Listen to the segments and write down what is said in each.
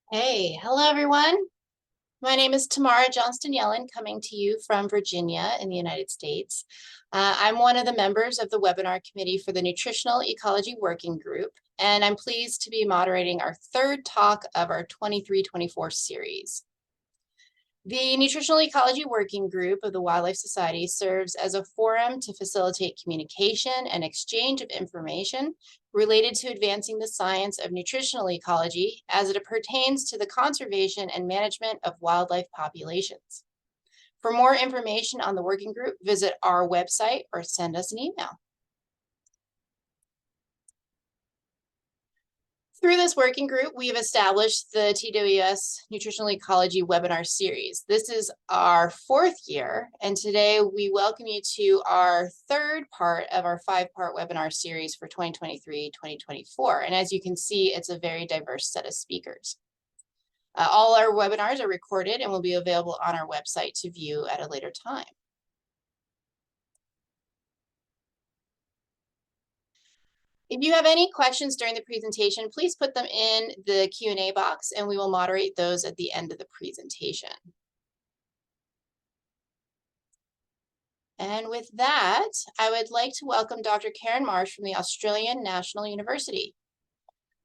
Hey, hello everyone. My name is Tamara Johnston-Yellen, coming to you from Virginia in the United States. I'm one of the members of the webinar committee for the Nutritional Ecology Working Group, and I'm pleased to be moderating our third talk of our 23-24 series. The Nutritional Ecology Working Group of the Wildlife Society serves as a forum to facilitate communication and exchange of information related to advancing the science of nutritional ecology as it pertains to the conservation and management of wildlife populations. For more information on the working group, visit our website or send us an email. Through this working group, we have established the TWS Nutritional Ecology webinar series. This is our fourth year, and today we welcome you to our third part of our 5-part webinar series for 2023-2024. And as you can see, it's a very diverse set of speakers. All our webinars are recorded and will be available on our website to view at a later time. If you have any questions during the presentation, please put them in the Q&A box and we will moderate those at the end of the presentation. And with that, I would like to welcome Dr. Karen Marsh from the Australian National University.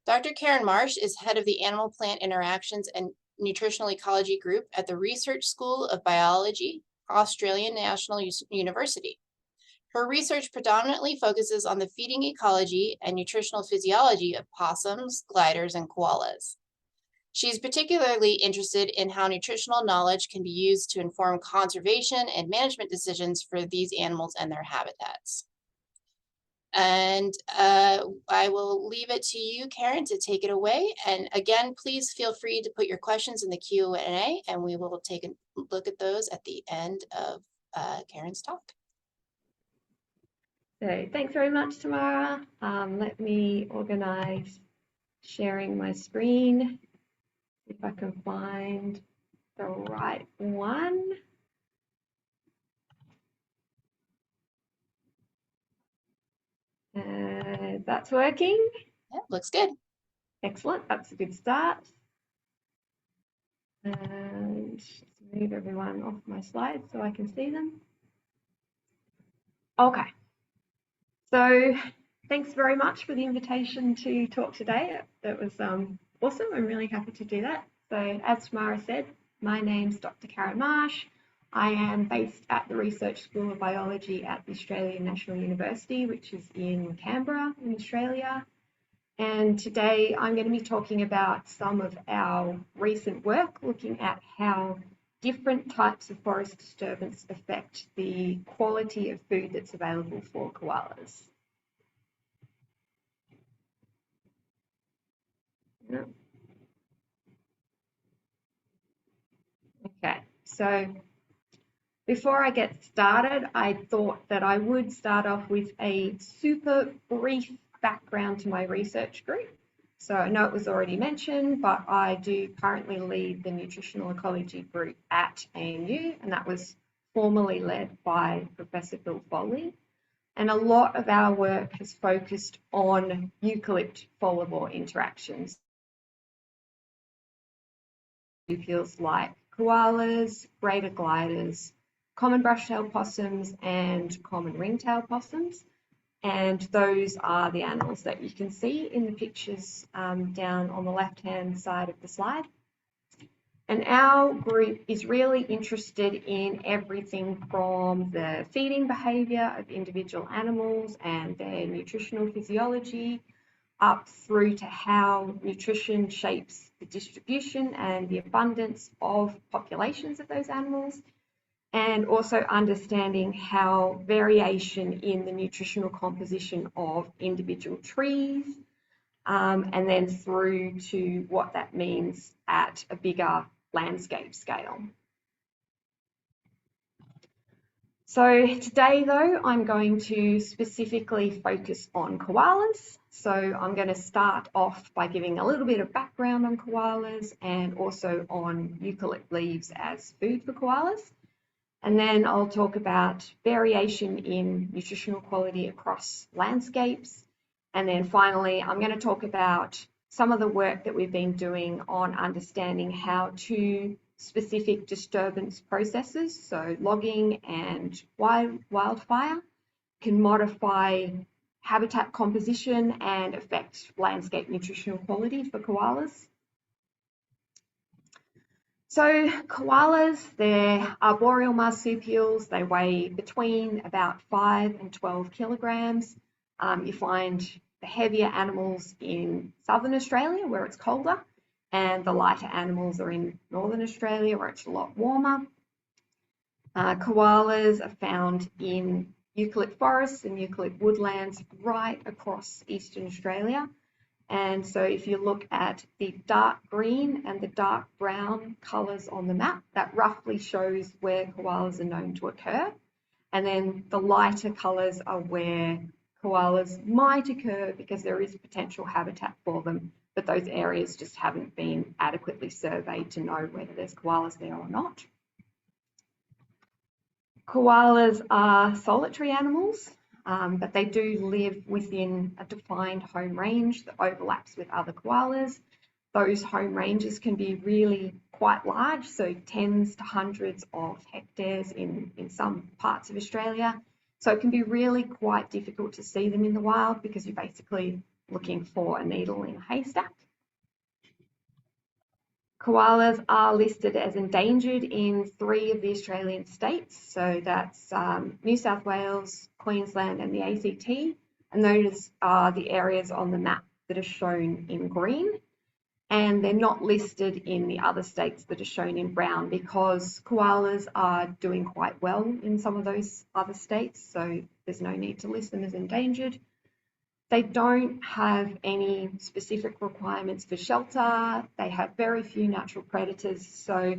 Dr. Karen Marsh is head of the Animal Plant Interactions and Nutritional Ecology Group at the Research School of Biology, Australian National University. Her research predominantly focuses on the feeding ecology and nutritional physiology of possums, gliders, and koalas. She is particularly interested in how nutritional knowledge can be used to inform conservation and management decisions for these animals and their habitats. And I will leave it to you, Karen, to take it away. And again, please feel free to put your questions in the Q&A, and we will take a look at those at the end of Karen's talk. So thanks very much, Tamara. Let me organize sharing my screen, if I can find the right one. That's working. Yeah, looks good. Excellent, that's a good start. And just move everyone off my slides so I can see them. Okay. So thanks very much for the invitation to talk today. That was awesome. I'm really happy to do that. So as Tamara said, my name's Dr. Karen Marsh. I am based at the Research School of Biology at the Australian National University, which is in Canberra in Australia. And today I'm going to be talking about some of our recent work looking at how different types of forest disturbance affect the quality of food that's available for koalas. Okay, so before I get started, I thought that I would start off with a super brief background to my research group. So I know it was already mentioned, but I do currently lead the Nutritional Ecology Group at ANU, and that was formerly led by Professor Bill Foley. And a lot of our work has focused on eucalypt folivore interactions. Marsupials like koalas, greater gliders, common brush-tailed possums, and common ring-tailed possums. And those are the animals that you can see in the pictures down on the left-hand side of the slide. And our group is really interested in everything from the feeding behaviour of individual animals and their nutritional physiology, up through to how nutrition shapes the distribution and the abundance of populations of those animals, and also understanding how variation in the nutritional composition of individual trees, and then through to what that means at a bigger landscape scale. So today, though, I'm going to specifically focus on koalas. So I'm going to start off by giving a little bit of background on koalas and also on eucalypt leaves as food for koalas. And then I'll talk about variation in nutritional quality across landscapes. And then finally, I'm going to talk about some of the work that we've been doing on understanding how to specific disturbance processes, so logging and wildfire, can modify habitat composition and affect landscape nutritional quality for koalas. So koalas, they're arboreal marsupials. They weigh between about 5 and 12 kilograms. You find the heavier animals in southern Australia where it's colder, and the lighter animals are in northern Australia where it's a lot warmer. Koalas are found in eucalypt forests and eucalypt woodlands right across eastern Australia. And so if you look at the dark green and the dark brown colours on the map, that roughly shows where koalas are known to occur. And then the lighter colours are where koalas might occur because there is potential habitat for them, but those areas just haven't been adequately surveyed to know whether there's koalas there or not. Koalas are solitary animals, but they do live within a defined home range that overlaps with other koalas. Those home ranges can be really quite large, so tens to hundreds of hectares in some parts of Australia. So it can be really quite difficult to see them in the wild because you're basically looking for a needle in a haystack. Koalas are listed as endangered in 3 of the Australian states, so that's New South Wales, Queensland and the ACT, and those are the areas on the map that are shown in green, and they're not listed in the other states that are shown in brown because koalas are doing quite well in some of those other states, so there's no need to list them as endangered. They don't have any specific requirements for shelter. They have very few natural predators. So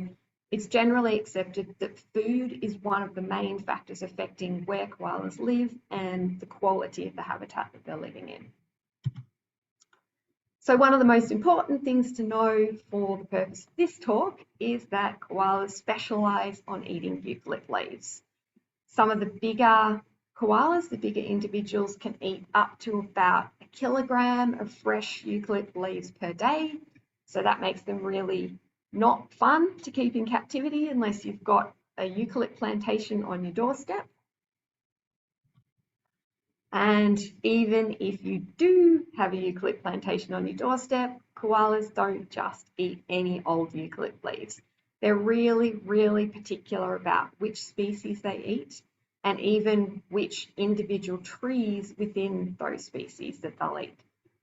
it's generally accepted that food is one of the main factors affecting where koalas live and the quality of the habitat that they're living in. So one of the most important things to know for the purpose of this talk is that koalas specialise on eating eucalypt leaves. Some of the bigger koalas, the bigger individuals, can eat up to about 1 kilogram of fresh eucalypt leaves per day. So that makes them really not fun to keep in captivity unless you've got a eucalypt plantation on your doorstep. And even if you do have a eucalypt plantation on your doorstep, koalas don't just eat any old eucalypt leaves. They're really, really particular about which species they eat, and even which individual trees within those species that they'll eat.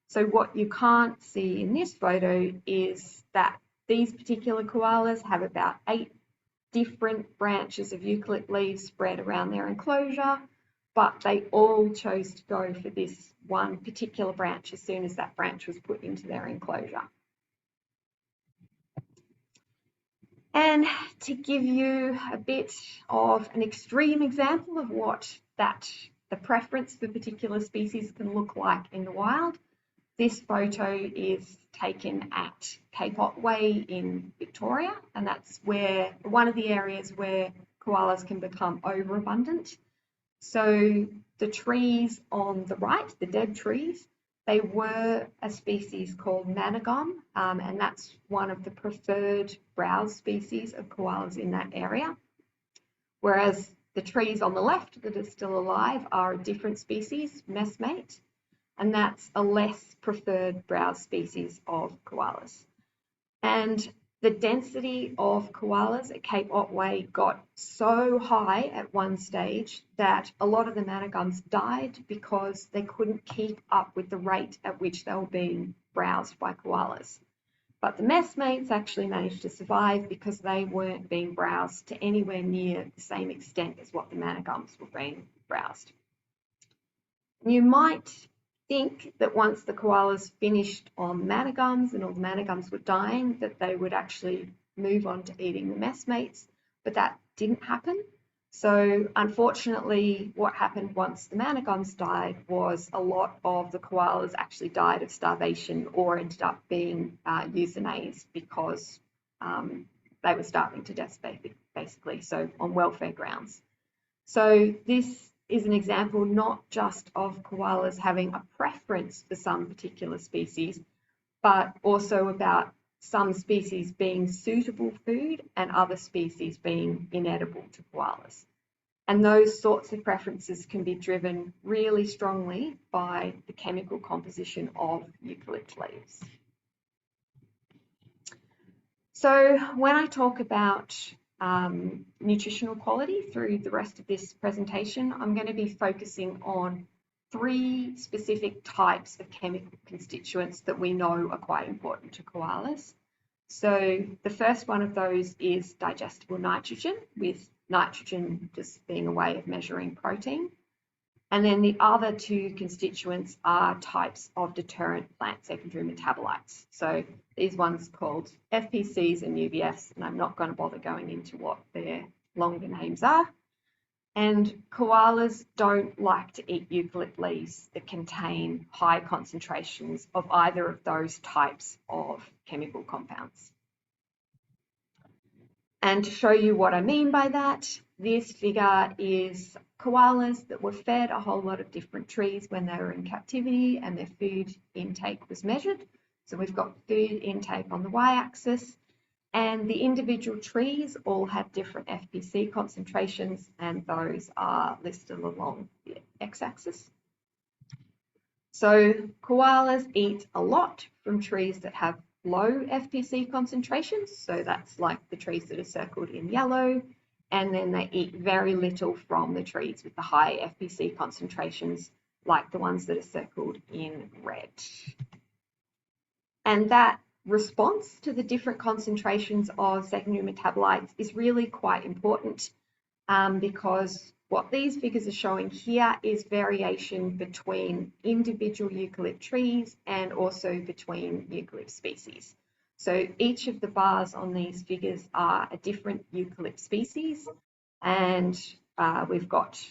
So what you can't see in this photo is that these particular koalas have about 8 different branches of eucalypt leaves spread around their enclosure, but they all chose to go for this one particular branch as soon as that branch was put into their enclosure. And to give you a bit of an extreme example of what the preference for particular species can look like in the wild, this photo is taken at Cape Otway in Victoria, and that's where one of the areas where koalas can become overabundant. So the trees on the right, the dead trees, they were a species called managum, and that's one of the preferred browse species of koalas in that area. Whereas the trees on the left that are still alive are a different species, messmate, and that's a less preferred browse species of koalas. And the density of koalas at Cape Otway got so high at one stage that a lot of the managums died because they couldn't keep up with the rate at which they were being browsed by koalas. But the messmates actually managed to survive because they weren't being browsed to anywhere near the same extent as what the managums were being browsed. You might think that once the koalas finished on managums and all the managums were dying, that they would actually move on to eating the messmates, but that didn't happen. So unfortunately, what happened once the managums died was a lot of the koalas actually died of starvation or ended up being euthanized because they were starving to death, basically, so on welfare grounds. So this is an example not just of koalas having a preference for some particular species, but also about some species being suitable food and other species being inedible to koalas. And those sorts of preferences can be driven really strongly by the chemical composition of eucalypt leaves. So when I talk about nutritional quality through the rest of this presentation, I'm going to be focusing on 3 specific types of chemical constituents that we know are quite important to koalas. So the first one of those is digestible nitrogen, with nitrogen just being a way of measuring protein. And then the other 2 constituents are types of deterrent plant secondary metabolites. So these ones called FPCs and UBFs, and I'm not going to bother going into what their longer names are. And koalas don't like to eat eucalypt leaves that contain high concentrations of either of those types of chemical compounds. And to show you what I mean by that, this figure is koalas that were fed a whole lot of different trees when they were in captivity and their food intake was measured. So we've got food intake on the y-axis, and the individual trees all have different FPC concentrations, and those are listed along the x-axis. So koalas eat a lot from trees that have low FPC concentrations, so that's like the trees that are circled in yellow, and then they eat very little from the trees with the high FPC concentrations, like the ones that are circled in red. And that response to the different concentrations of secondary metabolites is really quite important because what these figures are showing here is variation between individual eucalypt trees and also between eucalypt species. So each of the bars on these figures are a different eucalypt species, and we've got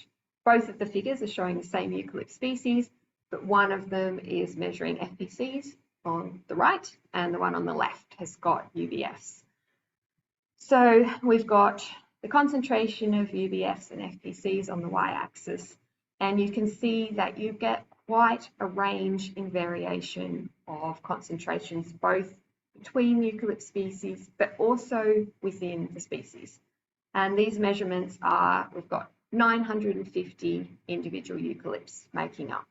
both of the figures are showing the same eucalypt species, but one of them is measuring FPCs on the right, and the one on the left has got UBFs. So we've got the concentration of UBFs and FPCs on the y-axis, and you can see that you get quite a range in variation of concentrations, both between eucalypt species, but also within the species. And these measurements are, we've got 950 individual eucalypts making up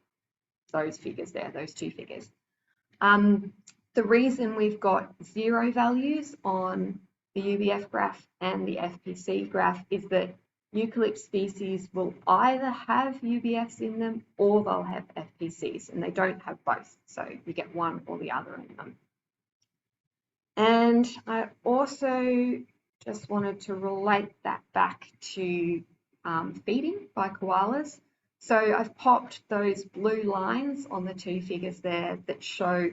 those figures there, those 2 figures. The reason we've got 0 values on the UBF graph and the FPC graph is that eucalypt species will either have UBFs in them or they'll have FPCs, and they don't have both, so you get one or the other in them. And I also just wanted to relate that back to feeding by koalas. So I've popped those blue lines on the 2 figures there that show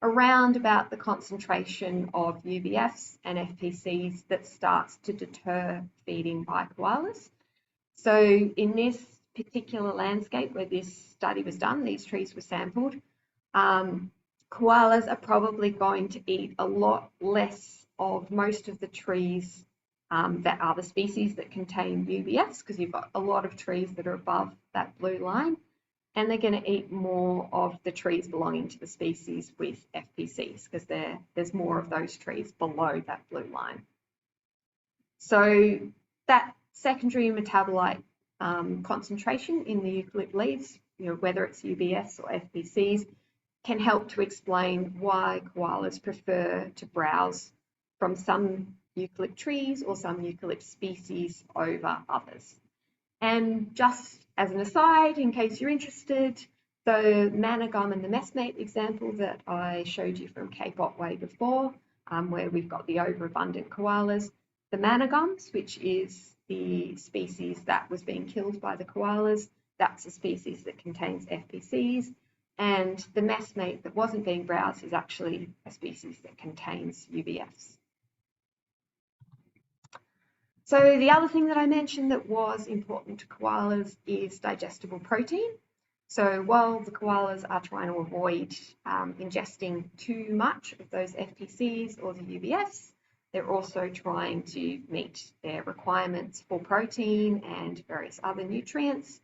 around about the concentration of UBFs and FPCs that starts to deter feeding by koalas. So in this particular landscape where this study was done, these trees were sampled, koalas are probably going to eat a lot less of most of the trees that are the species that contain UBFs, because you've got a lot of trees that are above that blue line, and they're going to eat more of the trees belonging to the species with FPCs, because there's more of those trees below that blue line. So that secondary metabolite concentration in the eucalypt leaves, whether it's UBFs or FPCs, can help to explain why koalas prefer to browse from some eucalypt trees or some eucalypt species over others. And just as an aside, in case you're interested, the manna gum and the messmate example that I showed you from Cape Otway before, where we've got the overabundant koalas, the manna gums, which is the species that was being killed by the koalas, that's a species that contains FPCs, and the messmate that wasn't being browsed is actually a species that contains UBFs. So the other thing that I mentioned that was important to koalas is digestible protein. So while the koalas are trying to avoid ingesting too much of those FPCs or the UBFs, they're also trying to meet their requirements for protein and various other nutrients.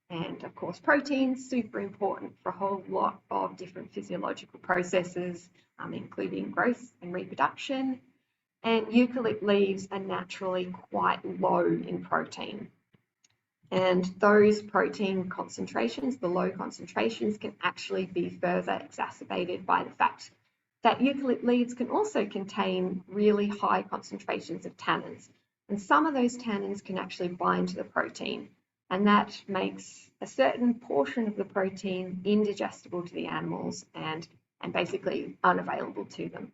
And of course, protein's super important for a whole lot of different physiological processes including growth and reproduction. And eucalypt leaves are naturally quite low in protein. And those protein concentrations, the low concentrations, can actually be further exacerbated by the fact that eucalypt leaves can also contain really high concentrations of tannins. And some of those tannins can actually bind to the protein. And that makes a certain portion of the protein indigestible to the animals and basically unavailable to them.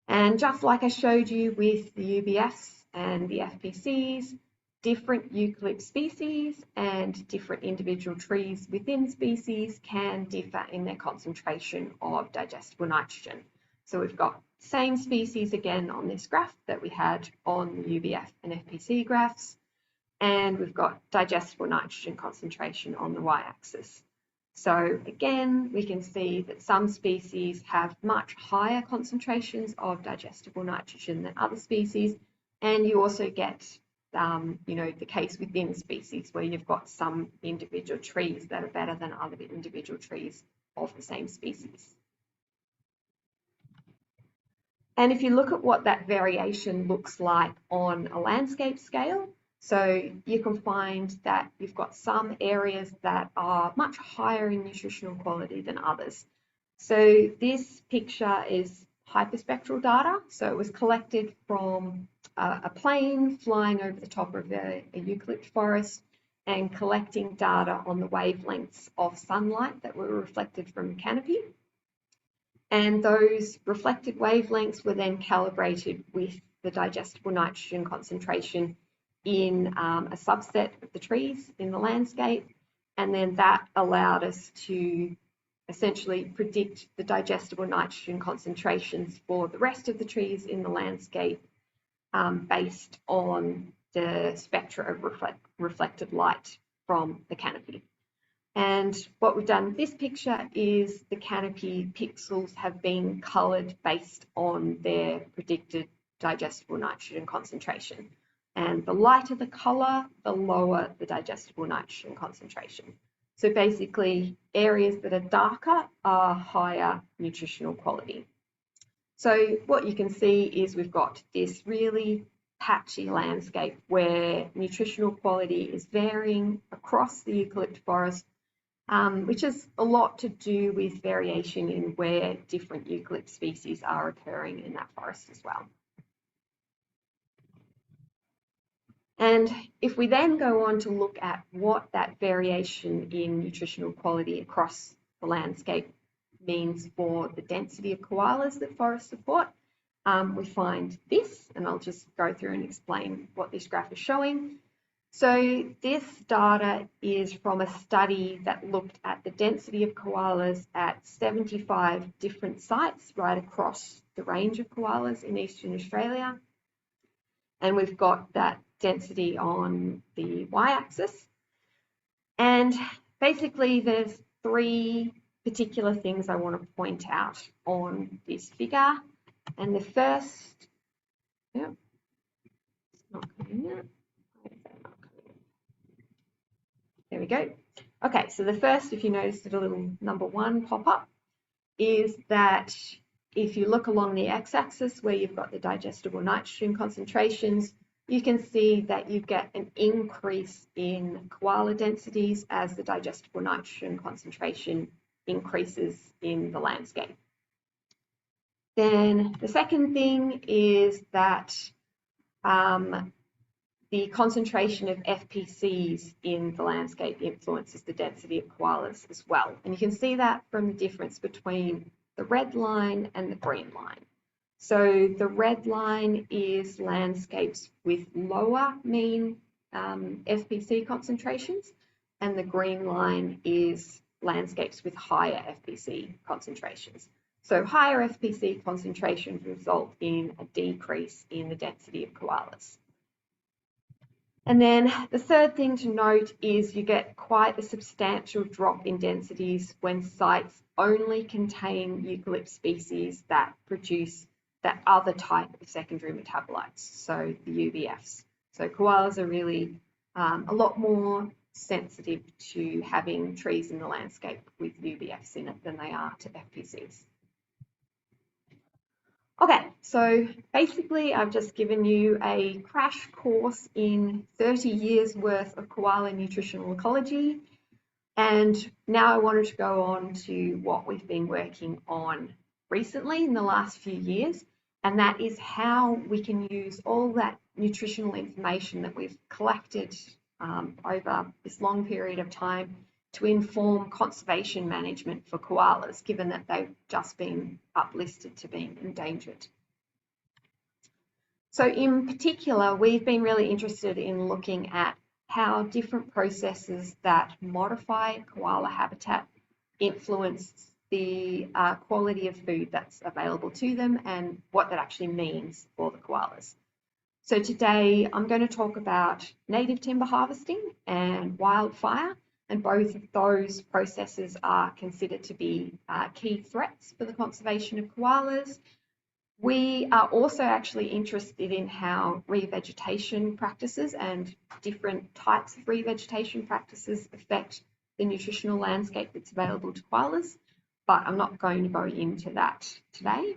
And just like I showed you with the UBFs and the FPCs, different eucalypt species and different individual trees within species can differ in their concentration of digestible nitrogen. So we've got same species again on this graph that we had on the UBF and FPC graphs, and we've got digestible nitrogen concentration on the y-axis. So again, we can see that some species have much higher concentrations of digestible nitrogen than other species, and you also get the case within species where you've got some individual trees that are better than other individual trees of the same species. And if you look at what that variation looks like on a landscape scale, so you can find that you've got some areas that are much higher in nutritional quality than others. So this picture is hyperspectral data. So it was collected from a plane flying over the top of a eucalypt forest and collecting data on the wavelengths of sunlight that were reflected from the canopy. And those reflected wavelengths were then calibrated with the digestible nitrogen concentration in a subset of the trees in the landscape. And then that allowed us to essentially predict the digestible nitrogen concentrations for the rest of the trees in the landscape based on the spectra of reflected light from the canopy. And what we've done with this picture is the canopy pixels have been coloured based on their predicted digestible nitrogen concentration. And the lighter the colour, the lower the digestible nitrogen concentration. So basically, areas that are darker are higher nutritional quality. So what you can see is we've got this really patchy landscape where nutritional quality is varying across the eucalypt forest, which has a lot to do with variation in where different eucalypt species are occurring in that forest as well. And if we then go on to look at what that variation in nutritional quality across the landscape means for the density of koalas that forests support, we find this, and I'll just go through and explain what this graph is showing. So this data is from a study that looked at the density of koalas at 75 different sites right across the range of koalas in Eastern Australia. And we've got that density on the y-axis. And basically there's three particular things I want to point out on this figure. And the first, it's not coming yet. There we go. Okay, so the first, if you noticed a little number 1 pop up, is that if you look along the x-axis where you've got the digestible nitrogen concentrations, you can see that you get an increase in koala densities as the digestible nitrogen concentration increases in the landscape. Then the second thing is that the concentration of FPCs in the landscape influences the density of koalas as well. And you can see that from the difference between the red line and the green line. So the red line is landscapes with lower mean FPC concentrations, and the green line is landscapes with higher FPC concentrations. So higher FPC concentrations result in a decrease in the density of koalas. And then the third thing to note is you get quite a substantial drop in densities when sites only contain eucalypt species that produce that other type of secondary metabolites, so the UBFs. So koalas are really a lot more sensitive to having trees in the landscape with UBFs in it than they are to FPCs. Okay, so basically I've just given you a crash course in 30 years worth of koala nutritional ecology, and now I wanted to go on to what we've been working on recently in the last few years, and that is how we can use all that nutritional information that we've collected over this long period of time to inform conservation management for koalas, given that they've just been uplisted to being endangered. So in particular, we've been really interested in looking at how different processes that modify koala habitat influence the quality of food that's available to them and what that actually means for the koalas. So today I'm going to talk about native timber harvesting and wildfire, and both of those processes are considered to be key threats for the conservation of koalas. We are also actually interested in how revegetation practices and different types of revegetation practices affect the nutritional landscape that's available to koalas, but I'm not going to go into that today.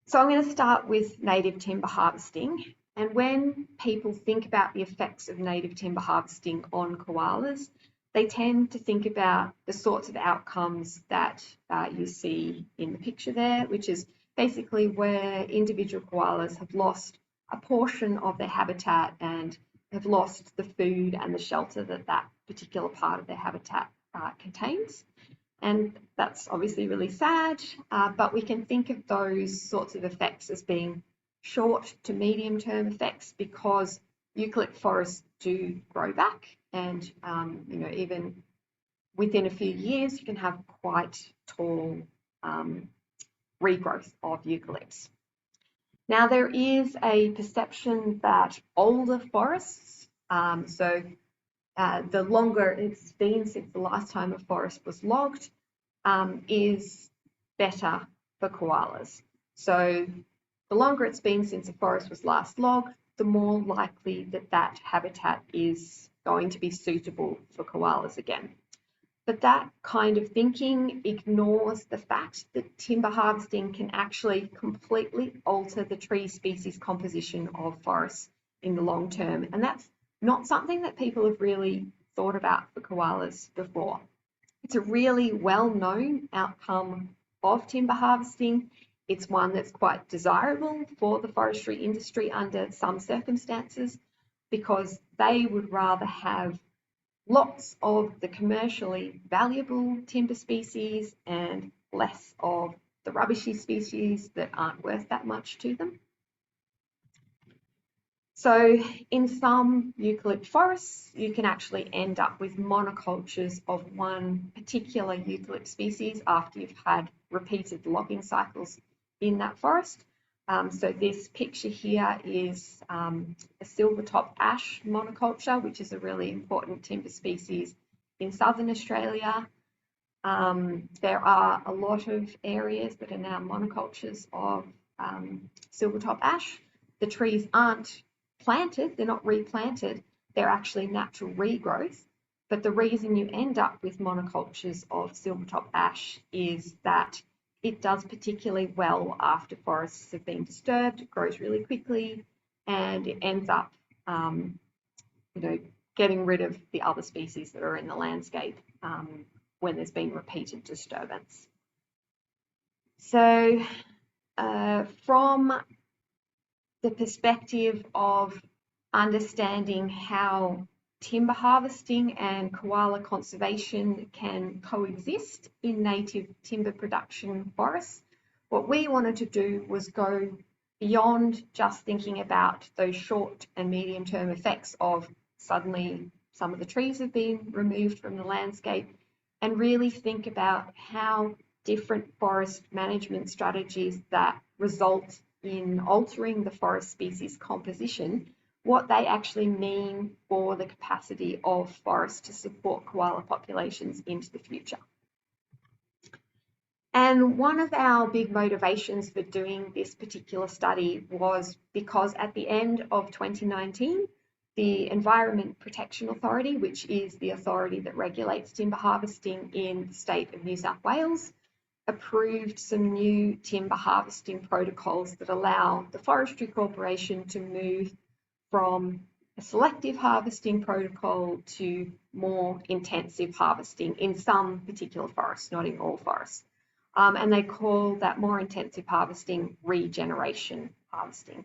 So I'm going to start with native timber harvesting. And when people think about the effects of native timber harvesting on koalas, they tend to think about the sorts of outcomes that you see in the picture there, which is basically where individual koalas have lost a portion of their habitat and have lost the food and the shelter that that particular part of their habitat contains. And that's obviously really sad, but we can think of those sorts of effects as being short to medium term effects because eucalypt forests do grow back, and even within a few years you can have quite tall regrowth of eucalypts. Now there is a perception that older forests, the longer it's been since the last time a forest was logged, is better for koalas. So the longer it's been since a forest was last logged, the more likely that that habitat is going to be suitable for koalas again. But that kind of thinking ignores the fact that timber harvesting can actually completely alter the tree species composition of forests in the long term. And that's not something that people have really thought about for koalas before. It's a really well-known outcome of timber harvesting. It's one that's quite desirable for the forestry industry under some circumstances because they would rather have lots of the commercially valuable timber species and less of the rubbishy species that aren't worth that much to them. So in some eucalypt forests, you can actually end up with monocultures of one particular eucalypt species after you've had repeated logging cycles in that forest. So this picture here is a silvertop ash monoculture, which is a really important timber species in southern Australia. There are a lot of areas that are now monocultures of silvertop ash. The trees aren't planted, they're not replanted, they're actually natural regrowth. But the reason you end up with monocultures of silvertop ash is that it does particularly well after forests have been disturbed. It grows really quickly and it ends up getting rid of the other species that are in the landscape when there's been repeated disturbance. So from the perspective of understanding how timber harvesting and koala conservation can coexist in native timber production forests, what we wanted to do was go beyond just thinking about those short and medium term effects of suddenly some of the trees have been removed from the landscape and really think about how different forest management strategies that result in altering the forest species composition, what they actually mean for the capacity of forests to support koala populations into the future. And one of our big motivations for doing this particular study was because at the end of 2019, The Environment Protection Authority, which is the authority that regulates timber harvesting in the state of New South Wales, approved some new timber harvesting protocols that allow the Forestry Corporation to move from a selective harvesting protocol to more intensive harvesting in some particular forests, not in all forests. And they call that more intensive harvesting regeneration harvesting.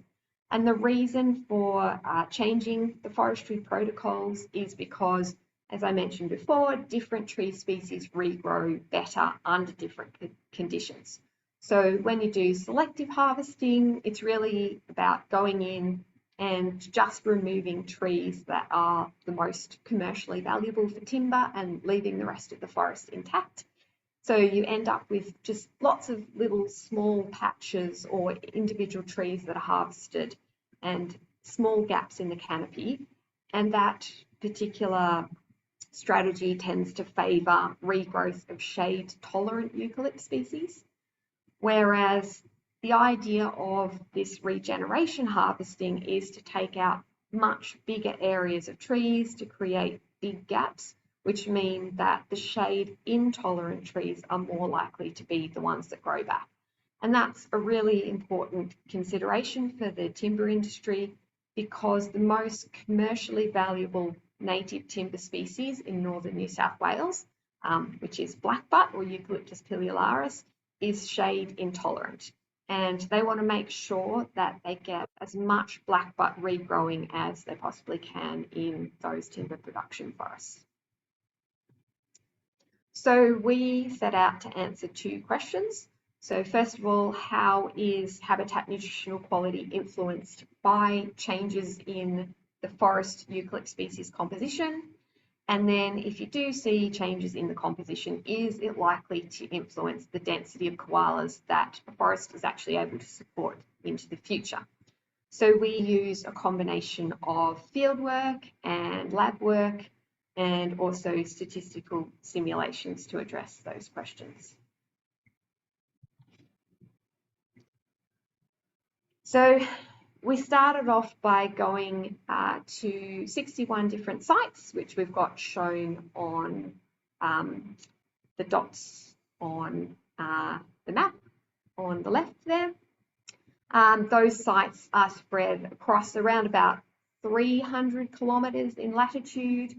And the reason for changing the forestry protocols is because, as I mentioned before, different tree species regrow better under different conditions. So when you do selective harvesting, it's really about going in and just removing trees that are the most commercially valuable for timber and leaving the rest of the forest intact. So you end up with just lots of little small patches or individual trees that are harvested and small gaps in the canopy. And that particular strategy tends to favour regrowth of shade-tolerant eucalypt species, whereas the idea of this regeneration harvesting is to take out much bigger areas of trees to create big gaps, which mean that the shade-intolerant trees are more likely to be the ones that grow back. And that's a really important consideration for the timber industry, because the most commercially valuable native timber species in northern New South Wales, which is blackbutt or Eucalyptus pileolaris, is shade intolerant. And they want to make sure that they get as much blackbutt regrowing as they possibly can in those timber production forests. So we set out to answer two questions. So first of all, how is habitat nutritional quality influenced by changes in the forest eucalypt species composition? And then if you do see changes in the composition, is it likely to influence the density of koalas that a forest is actually able to support into the future? So we use a combination of fieldwork and lab work and also statistical simulations to address those questions. So we started off by going to 61 different sites, which we've got shown on the dots on the map on the left there. Those sites are spread across around about 300 kilometres in latitude,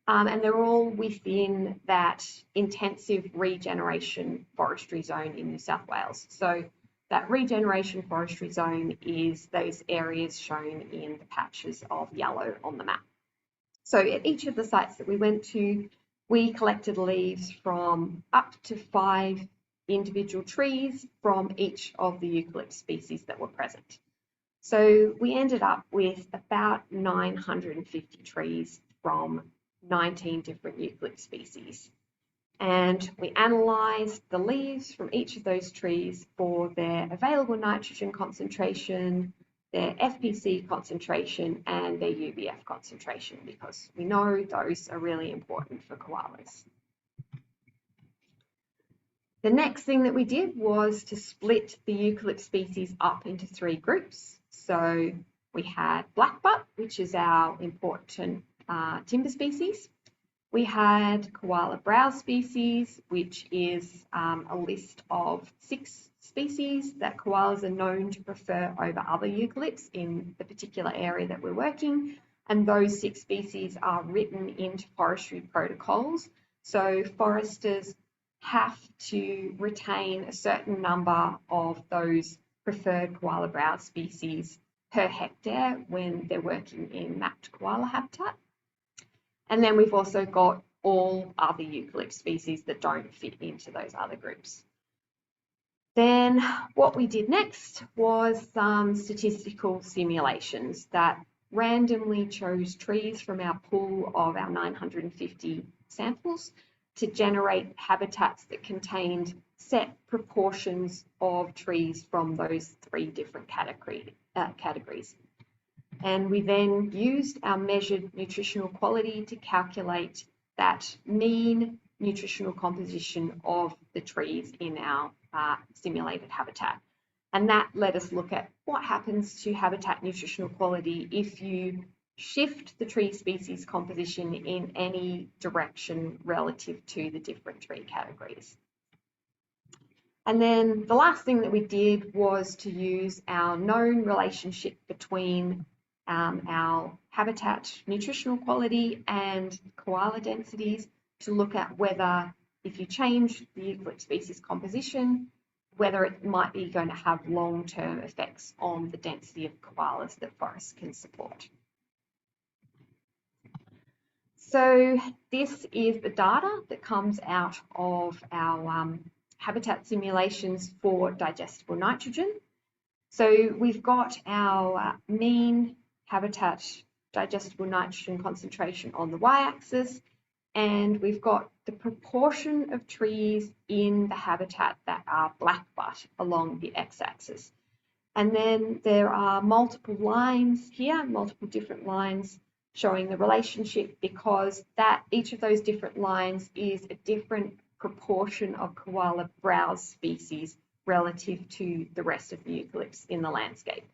and they're all within that intensive regeneration forestry zone in New South Wales. So that regeneration forestry zone is those areas shown in the patches of yellow on the map. So at each of the sites that we went to, we collected leaves from up to 5 individual trees from each of the eucalypt species that were present. So we ended up with about 950 trees from 19 different eucalypt species. And we analysed the leaves from each of those trees for their available nitrogen concentration, their FPC concentration, and their UVF concentration, because we know those are really important for koalas. The next thing that we did was to split the eucalypt species up into 3 groups. So we had blackbutt, which is our important timber species. We had koala browse species, which is a list of 6 species that koalas are known to prefer over other eucalypts in the particular area that we're working. And those 6 species are written into forestry protocols. So foresters have to retain a certain number of those preferred koala browse species per hectare when they're working in mapped koala habitat. And then we've also got all other eucalypt species that don't fit into those other groups. Then what we did next was some statistical simulations that randomly chose trees from our pool of our 950 samples to generate habitats that contained set proportions of trees from those 3 different categories. And we then used our measured nutritional quality to calculate that mean nutritional composition of the trees in our simulated habitat. And that let us look at what happens to habitat nutritional quality if you shift the tree species composition in any direction relative to the different tree categories. And then the last thing that we did was to use our known relationship between our habitat nutritional quality and koala densities to look at whether, if you change the eucalypt species composition, whether it might be going to have long-term effects on the density of koalas that forests can support. So this is the data that comes out of our habitat simulations for digestible nitrogen. So we've got our mean habitat digestible nitrogen concentration on the y-axis, and we've got the proportion of trees in the habitat that are blackbutt along the x-axis. And then there are multiple lines here, multiple different lines showing the relationship, because each of those different lines is a different proportion of koala browse species relative to the rest of the eucalypts in the landscape.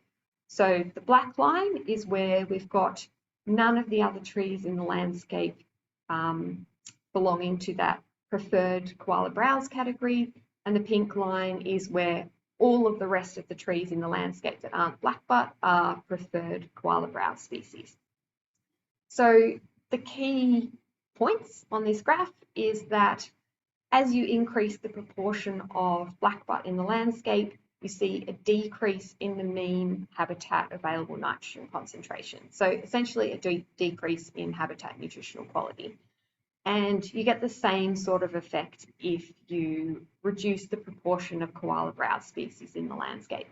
So the black line is where we've got none of the other trees in the landscape belonging to that preferred koala browse category, and the pink line is where all of the rest of the trees in the landscape that aren't blackbutt are preferred koala browse species. So the key points on this graph is that as you increase the proportion of blackbutt in the landscape, you see a decrease in the mean habitat available nitrogen concentration. So essentially a decrease in habitat nutritional quality. And you get the same sort of effect if you reduce the proportion of koala browse species in the landscape.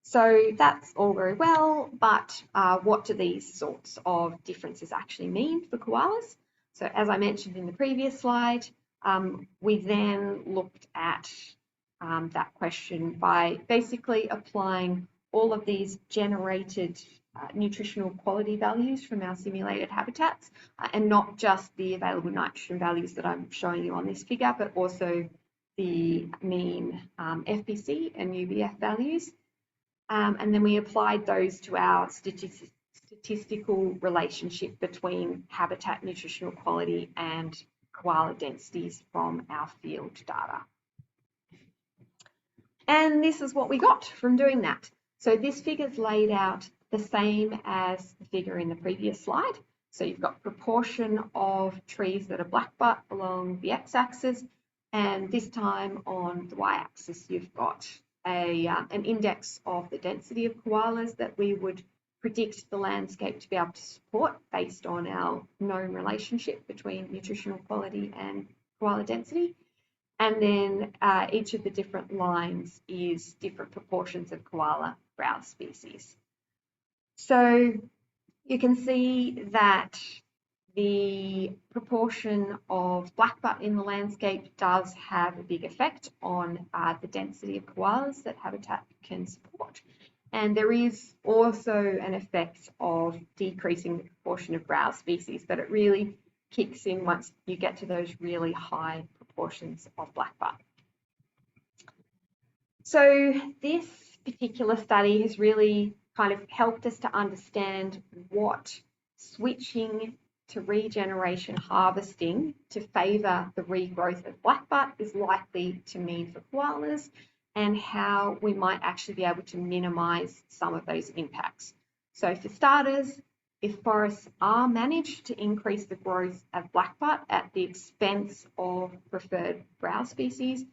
So that's all very well, but what do these sorts of differences actually mean for koalas? So as I mentioned in the previous slide, we then looked at that question by basically applying all of these generated nutritional quality values from our simulated habitats, and not just the available nitrogen values that I'm showing you on this figure, but also the mean FPC and UBF values. And then we applied those to our statistical relationship between habitat nutritional quality and koala densities from our field data. And this is what we got from doing that. So this figure's laid out the same as the figure in the previous slide. So you've got proportion of trees that are blackbutt along the x-axis, and this time on the y-axis you've got an index of the density of koalas that we would predict the landscape to be able to support based on our known relationship between nutritional quality and koala density. And then each of the different lines is different proportions of koala browse species. So you can see that the proportion of blackbutt in the landscape does have a big effect on the density of koalas that habitat can support. And there is also an effect of decreasing the proportion of browse species, but it really kicks in once you get to those really high proportions of blackbutt. So this particular study has really kind of helped us to understand what switching to regeneration harvesting to favour the regrowth of blackbutt is likely to mean for koalas, and how we might actually be able to minimise some of those impacts. So for starters, if forests are managed to increase the growth of blackbutt at the expense of preferred browse species,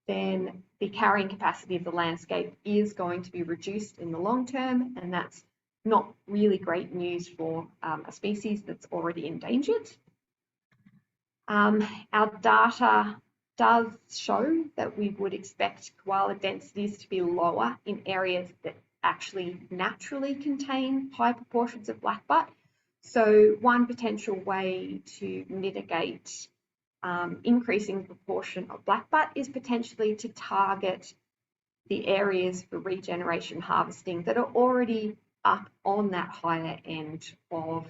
then the carrying capacity of the landscape is going to be reduced in the long term, and that's not really great news for a species that's already endangered. Our data does show that we would expect koala densities to be lower in areas that actually naturally contain high proportions of blackbutt. So one potential way to mitigate increasing the proportion of blackbutt is potentially to target the areas for regeneration harvesting that are already up on that higher end of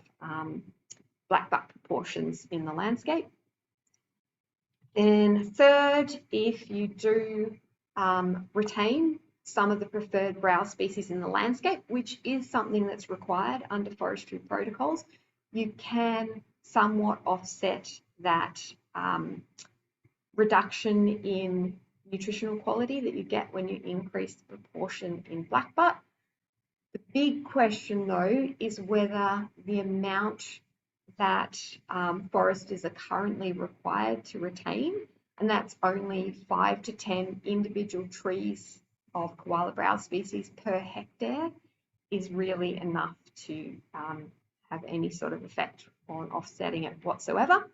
blackbutt proportions in the landscape. Then third, if you do retain some of the preferred browse species in the landscape, which is something that's required under forestry protocols, you can somewhat offset that reduction in nutritional quality that you get when you increase the proportion in blackbutt. The big question, though, is whether the amount that foresters are currently required to retain, and that's only 5 to 10 individual trees of koala browse species per hectare, is really enough to have any sort of effect on offsetting it whatsoever.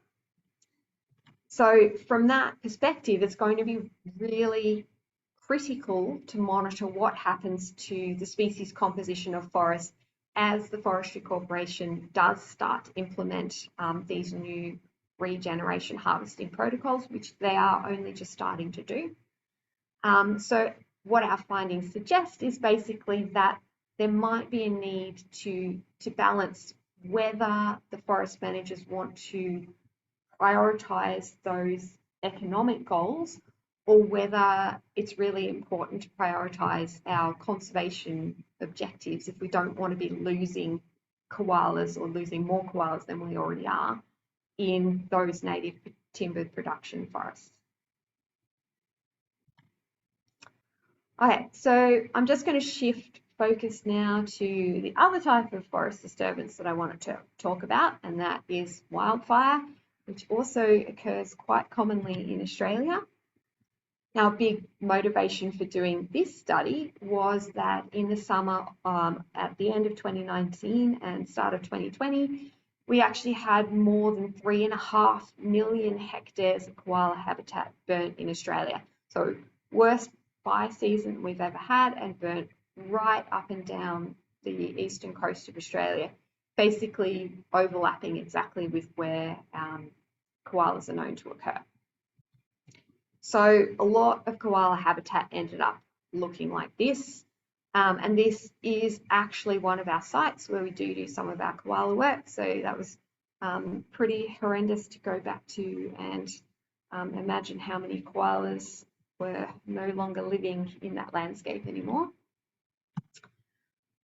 So from that perspective, it's going to be really critical to monitor what happens to the species composition of forests as the Forestry Corporation does start to implement these new regeneration harvesting protocols, which they are only just starting to do. So what our findings suggest is basically that there might be a need to balance whether the forest managers want to prioritise those economic goals or whether it's really important to prioritise our conservation objectives if we don't want to be losing koalas or losing more koalas than we already are in those native timber production forests. Okay, so I'm just going to shift focus now to the other type of forest disturbance that I wanted to talk about, and that is wildfire, which also occurs quite commonly in Australia. Now, a big motivation for doing this study was that in the summer, at the end of 2019 and start of 2020, we actually had more than 3.5 million hectares of koala habitat burnt in Australia. So worst fire season we've ever had, and burnt right up and down the eastern coast of Australia, basically overlapping exactly with where koalas are known to occur. So a lot of koala habitat ended up looking like this, and this is actually one of our sites where we do some of our koala work. So that was pretty horrendous to go back to and imagine how many koalas were no longer living in that landscape anymore.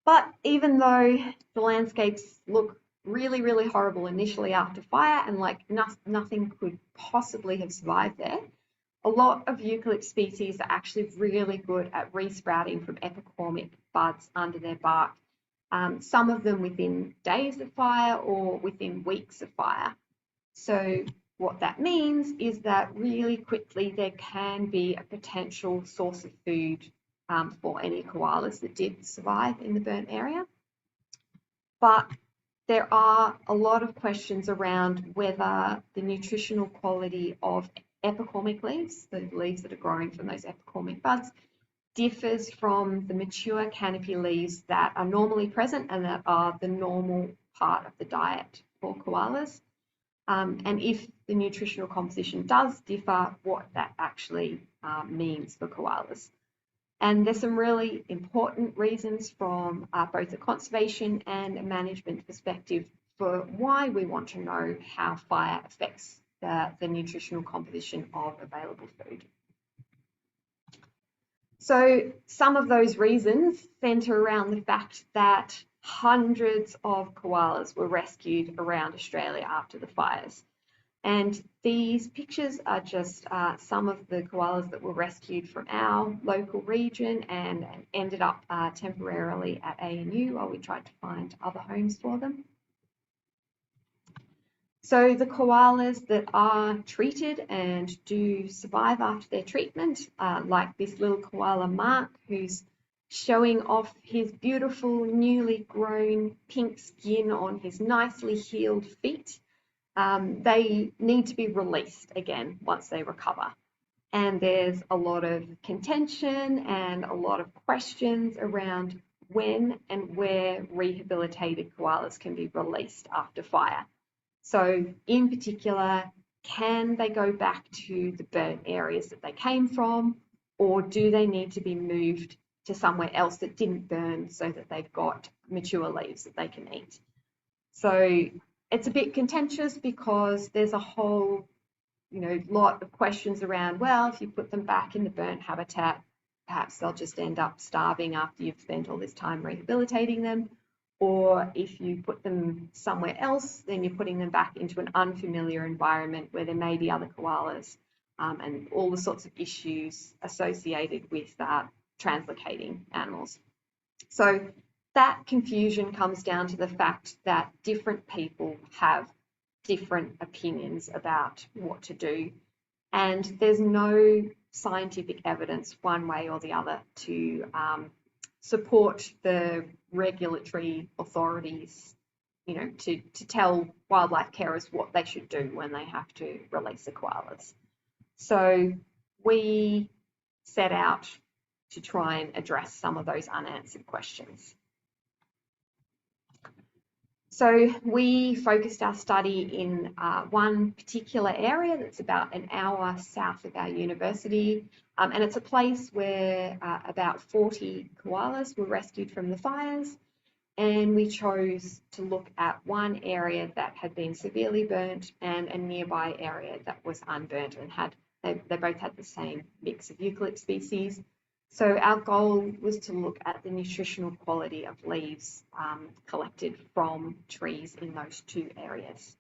But even though the landscapes look really, really horrible initially after fire, and like nothing could possibly have survived there, a lot of eucalypt species are actually really good at resprouting from epicormic buds under their bark, some of them within days of fire or within weeks of fire. So what that means is that really quickly there can be a potential source of food for any koalas that did survive in the burnt area. But there are a lot of questions around whether the nutritional quality of epicormic leaves, the leaves that are growing from those epicormic buds, differs from the mature canopy leaves that are normally present and that are the normal part of the diet for koalas. And if the nutritional composition does differ, what that actually means for koalas. And there's some really important reasons from both a conservation and a management perspective for why we want to know how fire affects the nutritional composition of available food. So some of those reasons centre around the fact that hundreds of koalas were rescued around Australia after the fires. And these pictures are just some of the koalas that were rescued from our local region and ended up temporarily at ANU while we tried to find other homes for them. So the koalas that are treated and do survive after their treatment, like this little koala Mark, who's showing off his beautiful newly grown pink skin on his nicely healed feet, they need to be released again once they recover. And there's a lot of contention and a lot of questions around when and where rehabilitated koalas can be released after fire. So in particular, can they go back to the burnt areas that they came from, or do they need to be moved to somewhere else that didn't burn so that they've got mature leaves that they can eat? So it's a bit contentious because there's a whole lot of questions around, well, if you put them back in the burnt habitat, perhaps they'll just end up starving after you've spent all this time rehabilitating them. Or if you put them somewhere else, then you're putting them back into an unfamiliar environment where there may be other koalas and all the sorts of issues associated with translocating animals. So that confusion comes down to the fact that different people have different opinions about what to do, and there's no scientific evidence one way or the other to support the regulatory authorities, to tell wildlife carers what they should do when they have to release the koalas. So we set out to try and address some of those unanswered questions. So we focused our study in one particular area that's about an hour south of our university, and it's a place where about 40 koalas were rescued from the fires, and we chose to look at one area that had been severely burnt and a nearby area that was unburnt, and they both had the same mix of eucalypt species. So our goal was to look at the nutritional quality of leaves collected from trees in those two areas.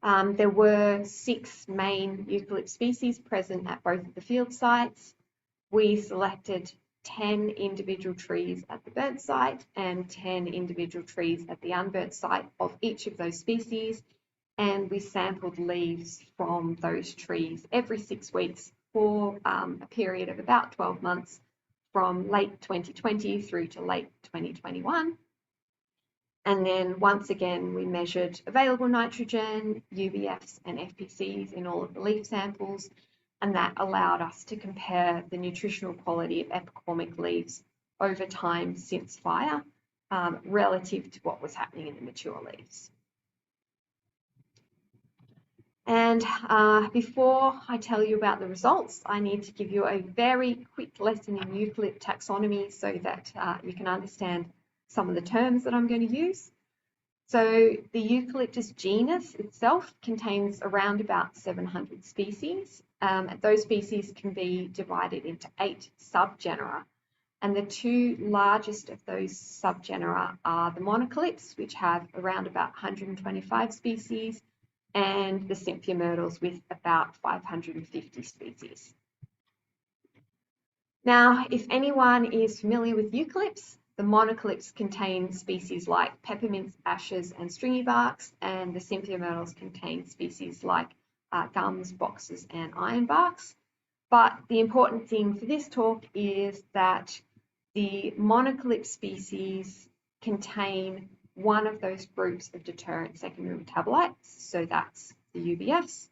There were 6 main eucalypt species present at both of the field sites. We selected 10 individual trees at the burnt site and 10 individual trees at the unburnt site of each of those species, and we sampled leaves from those trees every 6 weeks for a period of about 12 months, from late 2020 through to late 2021. And then once again, we measured available nitrogen, UVFs and FPCs in all of the leaf samples, and that allowed us to compare the nutritional quality of epicormic leaves over time since fire relative to what was happening in the mature leaves. And before I tell you about the results, I need to give you a very quick lesson in eucalypt taxonomy so that you can understand some of the terms that I'm going to use. So the Eucalyptus genus itself contains around about 700 species. Those species can be divided into 8 subgenera. And the 2 largest of those subgenera are the monocalypts, which have around about 125 species, and the Cynthia myrtles with about 550 species. Now, if anyone is familiar with eucalypts, the monocalypts contain species like peppermints, ashes, and stringy barks, and the Cynthia myrtles contain species like gums, boxes, and ironbarks. But the important thing for this talk is that the monocalypt species contain one of those groups of deterrent secondary metabolites, so that's the UBFs,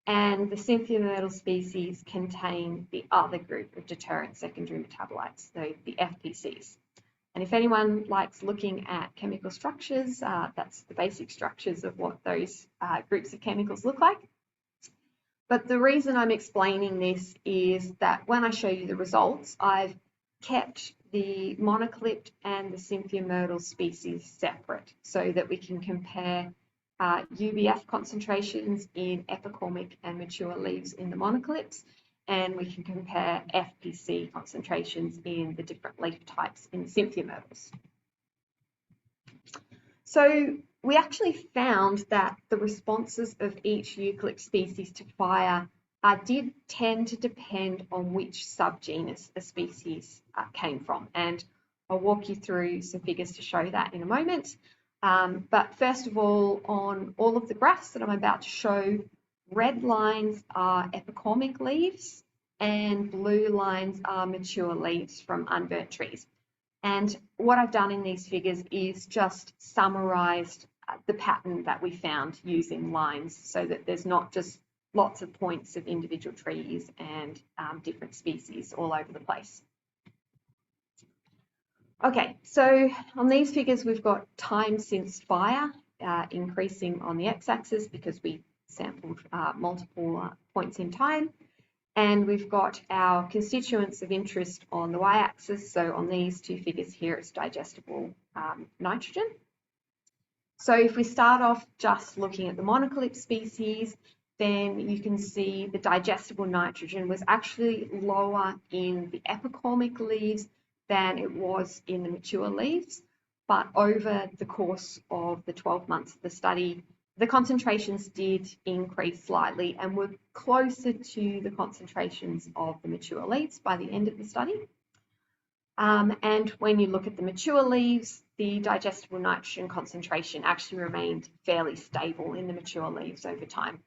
and the Cynthia myrtle species contain the other group of deterrent secondary metabolites, so the FPCs. And if anyone likes looking at chemical structures, that's the basic structures of what those groups of chemicals look like. But the reason I'm explaining this is that when I show you the results, I've kept the monocalypt and the Cynthia myrtle species separate so that we can compare UBF concentrations in epicormic and mature leaves in the monocalypts, and we can compare FPC concentrations in the different leaf types in Cynthia myrtles. So we actually found that the responses of each eucalypt species to fire did tend to depend on which subgenus a species came from, and I'll walk you through some figures to show that in a moment. But first of all, on all of the graphs that I'm about to show, red lines are epicormic leaves and blue lines are mature leaves from unburnt trees. And what I've done in these figures is just summarized the pattern that we found using lines so that there's not just lots of points of individual trees and different species all over the place. Okay, so on these figures, we've got time since fire increasing on the x-axis because we sampled multiple points in time. And we've got our constituents of interest on the y-axis. So on these 2 figures here, it's digestible nitrogen. So if we start off just looking at the monocalypt species, then you can see the digestible nitrogen was actually lower in the epicormic leaves than it was in the mature leaves. But over the course of the 12 months of the study, the concentrations did increase slightly and were closer to the concentrations of the mature leaves by the end of the study. And when you look at the mature leaves, the digestible nitrogen concentration actually remained fairly stable in the mature leaves over time.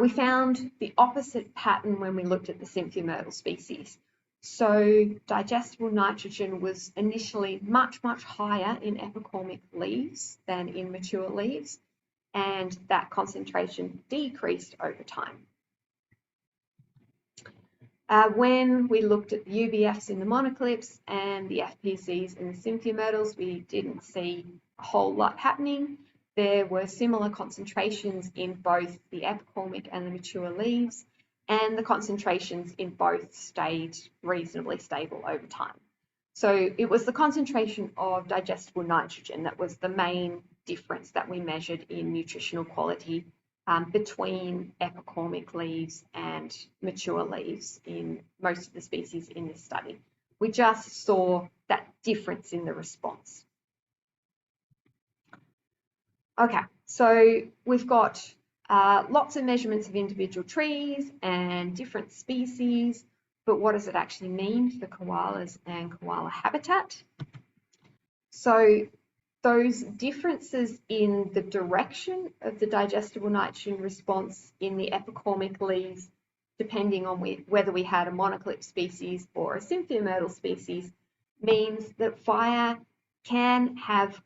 We found the opposite pattern when we looked at the Symphyomyrtle species. So digestible nitrogen was initially much, much higher in epicormic leaves than in mature leaves, and that concentration decreased over time. When we looked at the UBFs in the monocalypts and the FPCs in the Symphyomyrtles, we didn't see a whole lot happening. There were similar concentrations in both the epicormic and the mature leaves, and the concentrations in both stayed reasonably stable over time. So it was the concentration of digestible nitrogen that was the main difference that we measured in nutritional quality between epicormic leaves and mature leaves in most of the species in this study. We just saw that difference in the response. Okay, so we've got lots of measurements of individual trees and different species, but what does it actually mean for koalas and koala habitat? So those differences in the direction of the digestible nitrogen response in the epicormic leaves, depending on whether we had a monocalypt species or a Symphyomyrtle species, means that fire can have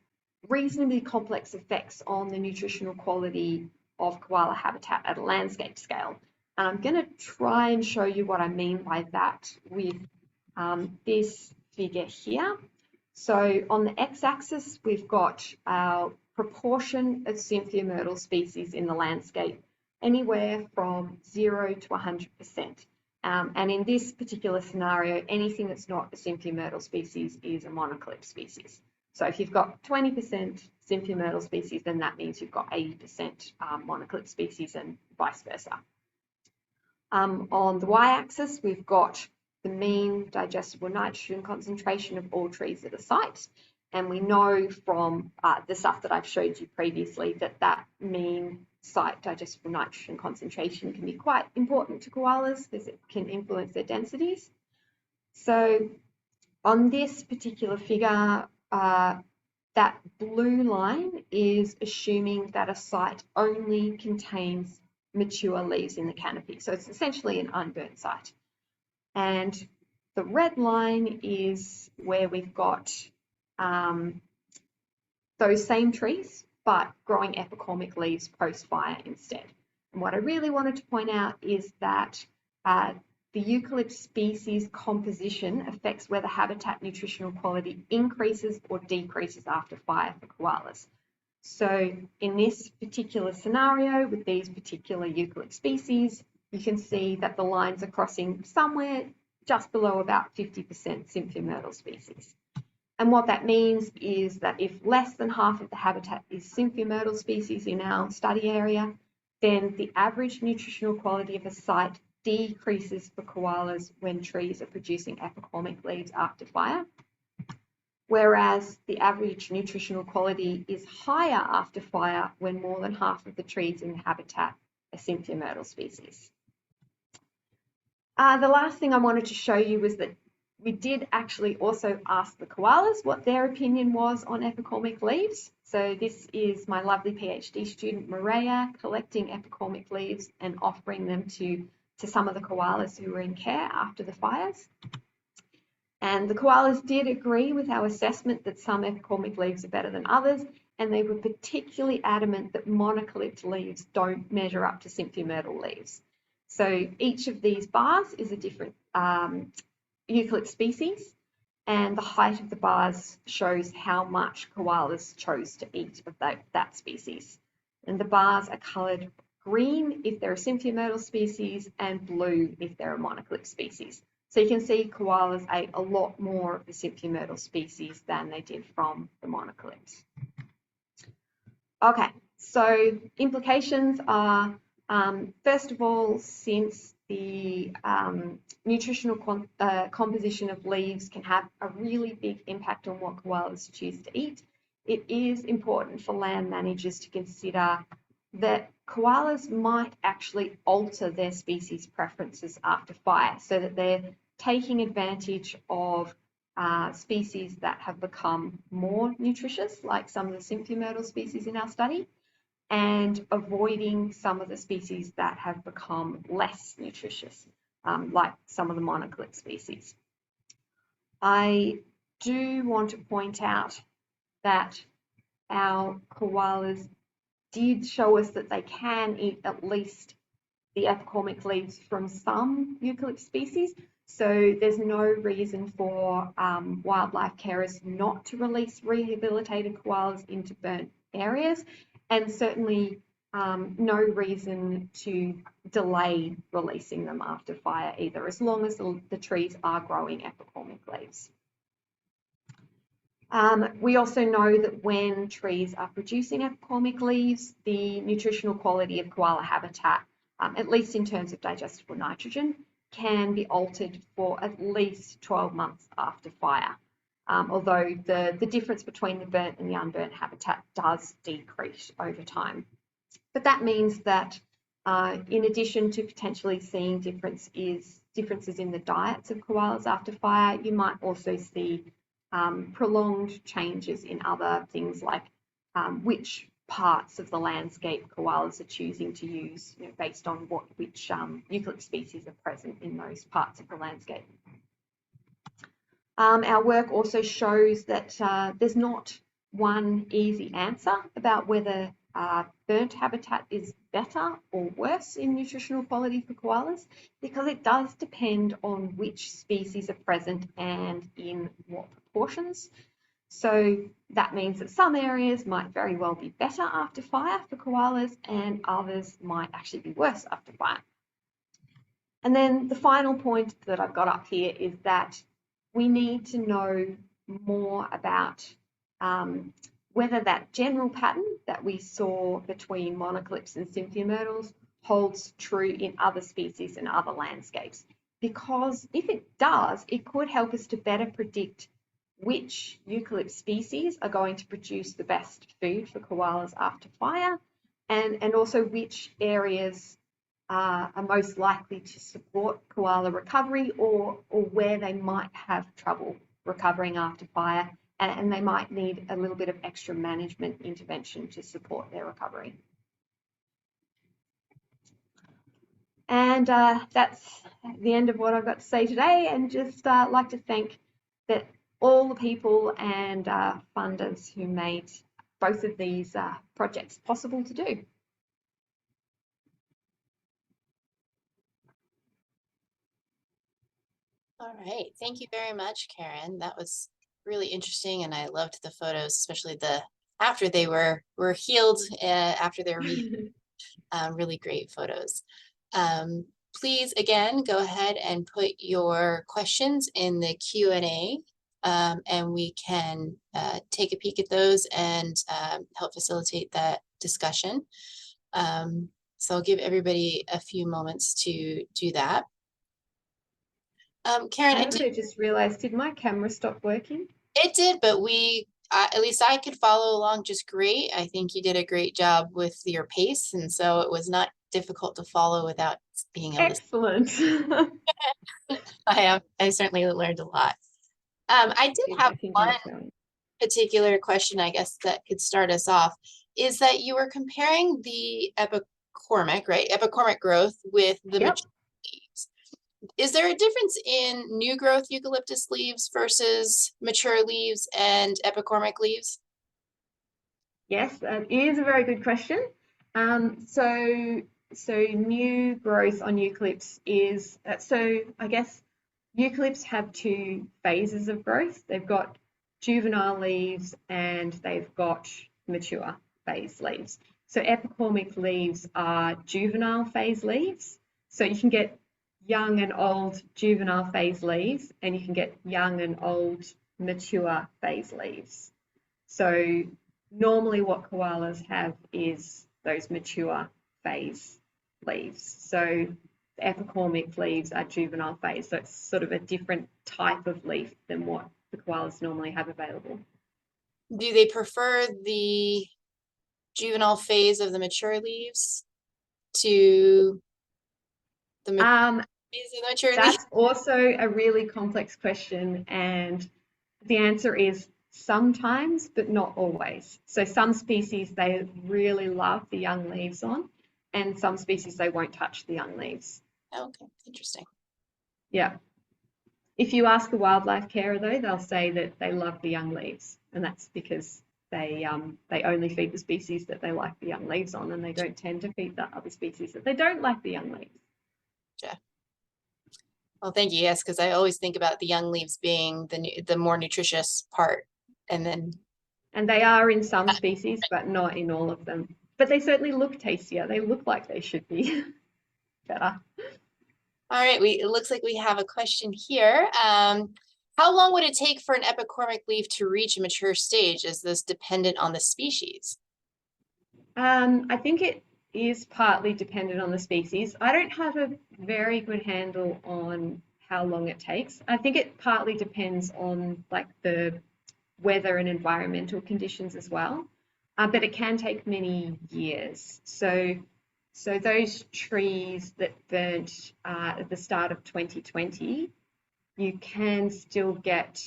reasonably complex effects on the nutritional quality of koala habitat at a landscape scale. And I'm going to try and show you what I mean by that with this figure here. So on the x-axis, we've got our proportion of Symphyomyrtle species in the landscape, anywhere from 0 to 100%. And in this particular scenario, anything that's not a Symphyomyrtle species is a monocalypt species. So if you've got 20% Symphyomyrtle species, then that means you've got 80% monocalypt species and vice versa. On the y-axis, we've got the mean digestible nitrogen concentration of all trees at a site. And we know from the stuff that I've showed you previously that that mean site digestible nitrogen concentration can be quite important to koalas because it can influence their densities. So on this particular figure, that blue line is assuming that a site only contains mature leaves in the canopy. So it's essentially an unburnt site. And the red line is where we've got those same trees, but growing epicormic leaves post-fire instead. And what I really wanted to point out is that the eucalypt species composition affects whether habitat nutritional quality increases or decreases after fire for koalas. So in this particular scenario with these particular eucalypt species, you can see that the lines are crossing somewhere just below about 50% Symphyomyrtle species. And what that means is that if less than half of the habitat is Symphyomyrtle species in our study area, then the average nutritional quality of a site decreases for koalas when trees are producing epicormic leaves after fire, whereas the average nutritional quality is higher after fire when more than half of the trees in the habitat are Symphyomyrtle species. The last thing I wanted to show you was that we did actually also ask the koalas what their opinion was on epicormic leaves. So this is my lovely PhD student Maria collecting epicormic leaves and offering them to some of the koalas who were in care after the fires. And the koalas did agree with our assessment that some epicormic leaves are better than others, and they were particularly adamant that monocalypt leaves don't measure up to Symphyomyrtle leaves. So each of these bars is a different eucalypt species, and the height of the bars shows how much koalas chose to eat of that species. And the bars are coloured green if they're a Symphyomyrtle species and blue if they're a monocalypt species. So you can see koalas ate a lot more of the Symphyomyrtle species than they did from the monocalypts. Okay, so implications are First of all, since the nutritional composition of leaves can have a really big impact on what koalas choose to eat, it is important for land managers to consider that koalas might actually alter their species preferences after fire so that they're taking advantage of species that have become more nutritious, like some of the Cynthia myrtle species in our study, and avoiding some of the species that have become less nutritious, like some of the monoclip species. I do want to point out that our koalas did show us that they can eat at least the epicormic leaves from some eucalypt species. So there's no reason for wildlife carers not to release rehabilitated koalas into burnt areas, and certainly no reason to delay releasing them after fire either, as long as the trees are growing epicormic leaves. We also know that when trees are producing epicormic leaves, the nutritional quality of koala habitat, at least in terms of digestible nitrogen, can be altered for at least 12 months after fire, although the difference between the burnt and the unburnt habitat does decrease over time. But that means that in addition to potentially seeing differences in the diets of koalas after fire, you might also see prolonged changes in other things like which parts of the landscape koalas are choosing to use, based on which eucalypt species are present in those parts of the landscape. Our work also shows that there's not one easy answer about whether burnt habitat is better or worse in nutritional quality for koalas, because it does depend on which species are present and in what proportions. So that means that some areas might very well be better after fire for koalas and others might actually be worse after fire. And then the final point that I've got up here is that we need to know more about whether that general pattern that we saw between monoclips and Cynthia myrtles holds true in other species and other landscapes. Because if it does, it could help us to better predict which eucalypt species are going to produce the best food for koalas after fire, and also which areas are most likely to support koala recovery, or where they might have trouble recovering after fire, and they might need a little bit of extra management intervention to support their recovery. And that's the end of what I've got to say today, and just like to thank all the people and funders who made both of these projects possible to do. All right, thank you very much, Karen. That was really interesting, and I loved the photos, especially after they were healed, after their really great photos. Please, again, go ahead and put your questions in the Q&A, and we can take a peek at those and help facilitate that discussion. So I'll give everybody a few moments to do that. Karen, I also just realized, did my camera stop working? It did, but at least I could follow along just great. I think you did a great job with your pace, and so it was not difficult to follow without being able Excellent. to. I certainly learned a lot. I did have one particular question, I guess, that could start us off, is that you were comparing the epicormic, right? Epicormic growth with the mature leaves. Is there a difference in new growth eucalyptus leaves versus mature leaves and epicormic leaves? Yes, it is a very good question. So new growth on eucalypts is, I guess eucalypts have two phases of growth. They've got juvenile leaves and they've got mature phase leaves. So epicormic leaves are juvenile phase leaves. So you can get young and old juvenile phase leaves, and you can get young and old mature phase leaves. So normally what koalas have is those mature phase leaves. So the epicormic leaves are juvenile phase, so it's sort of a different type of leaf than what the koalas normally have available. Do they prefer the juvenile phase of the mature leaves to the phase of the mature leaves? That's also a really complex question, and the answer is sometimes, but not always. So some species they really love the young leaves on, and some species they won't touch the young leaves. Okay, interesting. Yeah. If you ask the wildlife carer though, they'll say that they love the young leaves, and that's because they only feed the species that they like the young leaves on, and they don't tend to feed the other species that they don't like the young leaves. Yeah. Well, thank you. Yes, because I always think about the young leaves being the more nutritious part, and then. And they are in some species, but not in all of them. But they certainly look tastier. They look like they should be better. All right, it looks like we have a question here. How long would it take for an epicormic leaf to reach a mature stage? Is this dependent on the species? I think it is partly dependent on the species. I don't have a very good handle on how long it takes. I think it partly depends on like the weather and environmental conditions as well. But it can take many years. So those trees that burnt at the start of 2020, you can still get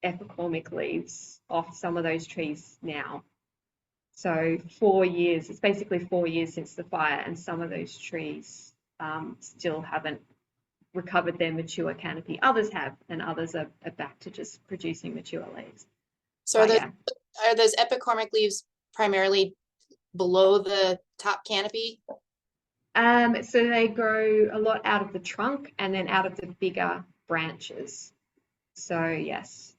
epicormic leaves off some of those trees now. So 4 years, it's basically 4 years since the fire, and some of those trees still haven't recovered their mature canopy. Others have, and others are back to just producing mature leaves. So are those epicormic leaves primarily below the top canopy? So they grow a lot out of the trunk and then out of the bigger branches. So yes,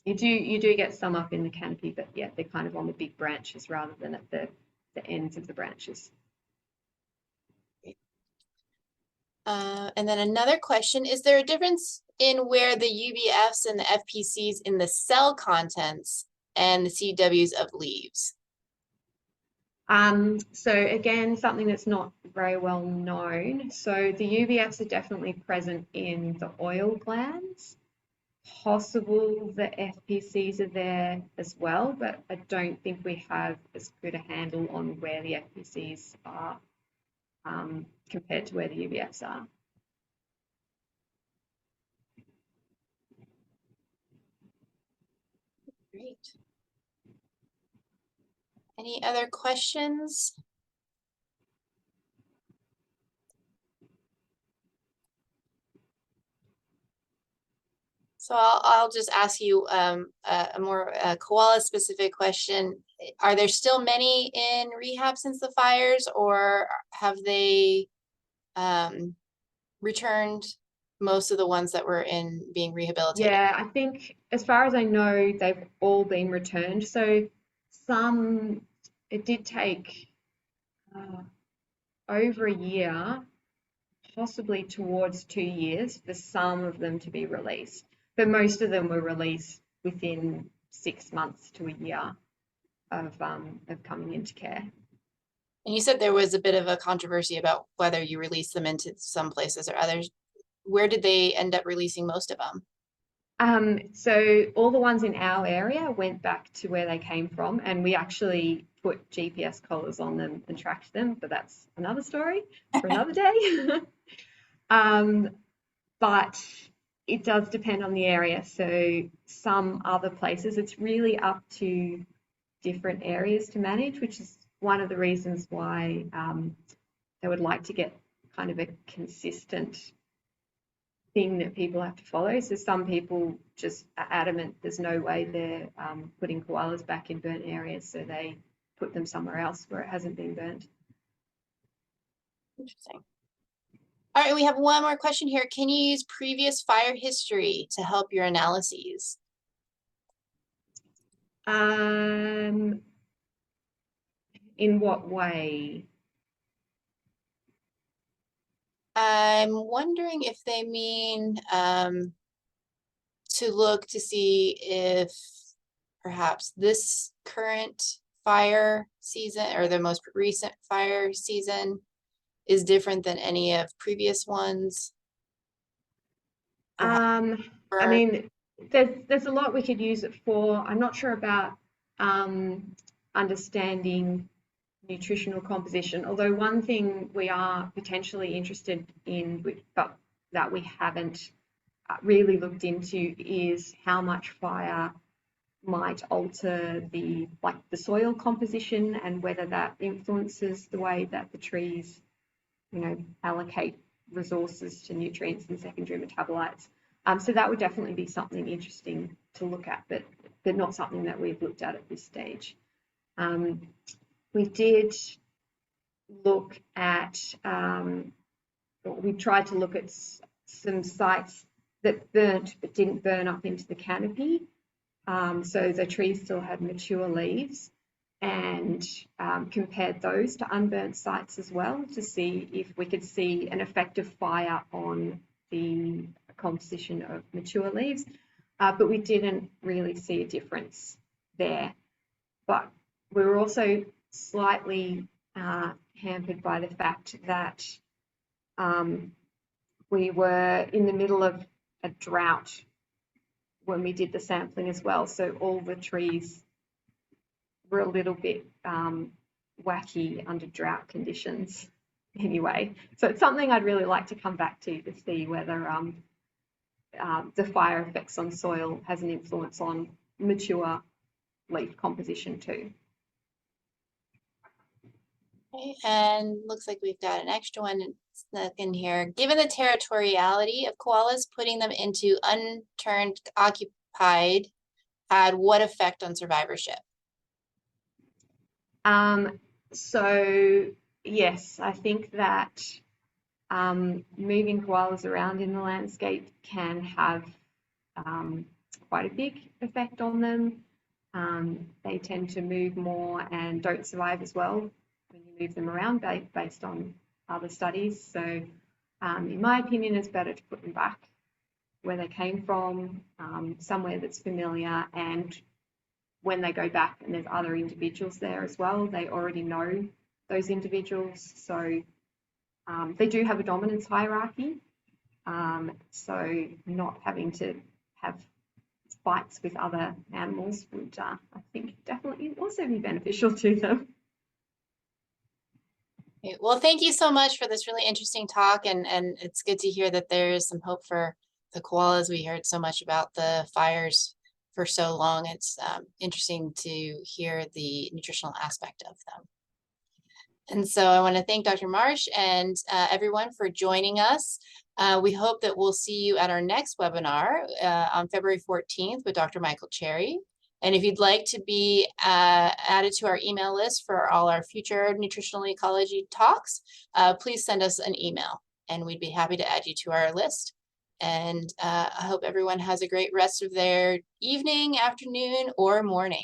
you do get some up in the canopy, but yeah, they're kind of on the big branches rather than at the ends of the branches. And then another question, is there a difference in where the UBFs and the FPCs in the cell contents and the CWs of leaves? So again, something that's not very well known. So the UBFs are definitely present in the oil glands. Possible the FPCs are there as well, but I don't think we have as good a handle on where the FPCs are compared to where the UBFs are. Great. Any other questions? So I'll just ask you a more koala specific question. Are there still many in rehab since the fires, or have they returned most of the ones that were being rehabilitated? Yeah, I think as far as I know, they've all been returned. So it did take over a year, possibly towards 2 years, for some of them to be released. But most of them were released within 6 months to a year of coming into care. And you said there was a bit of a controversy about whether you release them into some places or others. Where did they end up releasing most of them? So all the ones in our area went back to where they came from, and we actually put GPS collars on them and tracked them, but that's another story for another day. But it does depend on the area. So some other places, it's really up to different areas to manage, which is one of the reasons why they would like to get kind of a consistent thing that people have to follow. So some people just are adamant there's no way they're putting koalas back in burnt areas, so they put them somewhere else where it hasn't been burnt. Interesting. All right, we have one more question here. Can you use previous fire history to help your analyses? In what way? I'm wondering if they mean to look to see if perhaps this current fire season or the most recent fire season is different than any of previous ones? I Or- mean, there's a lot we could use it for. I'm not sure about understanding nutritional composition, although one thing we are potentially interested in, but that we haven't really looked into, is how much fire might alter the soil composition and whether that influences the way that the trees, allocate resources to nutrients and secondary metabolites. So that would definitely be something interesting to look at, but not something that we've looked at this stage. We did look at, we tried to look at some sites that burnt but didn't burn up into the canopy. So the trees still had mature leaves, and compared those to unburnt sites as well to see if we could see an effect of fire on the composition of mature leaves. But we didn't really see a difference there. But we were also slightly hampered by the fact that we were in the middle of a drought when we did the sampling as well. So all the trees were a little bit wacky under drought conditions anyway. So it's something I'd really like to come back to see whether the fire effects on soil has an influence on mature leaf composition too. Okay, and looks like we've got an extra one snuck in here. Given the territoriality of koalas, putting them into unturned occupied had what effect on survivorship? So yes, I think that moving koalas around in the landscape can have quite a big effect on them. They tend to move more and don't survive as well when you move them around based on other studies. So in my opinion, it's better to put them back where they came from, somewhere that's familiar, and when they go back and there's other individuals there as well, they already know those individuals. So they do have a dominance hierarchy. So not having to have fights with other animals would, I think, definitely also be beneficial to them. Okay, well, thank you so much for this really interesting talk, and it's good to hear that there is some hope for the koalas. We heard so much about the fires for so long. It's interesting to hear the nutritional aspect of them. And so I want to thank Dr. Marsh and everyone for joining us. We hope that we'll see you at our next webinar on February 14th with Dr. Michael Cherry. And if you'd like to be added to our email list for all our future nutritional ecology talks, please send us an email and we'd be happy to add you to our list. And I hope everyone has a great rest of their evening, afternoon, or morning.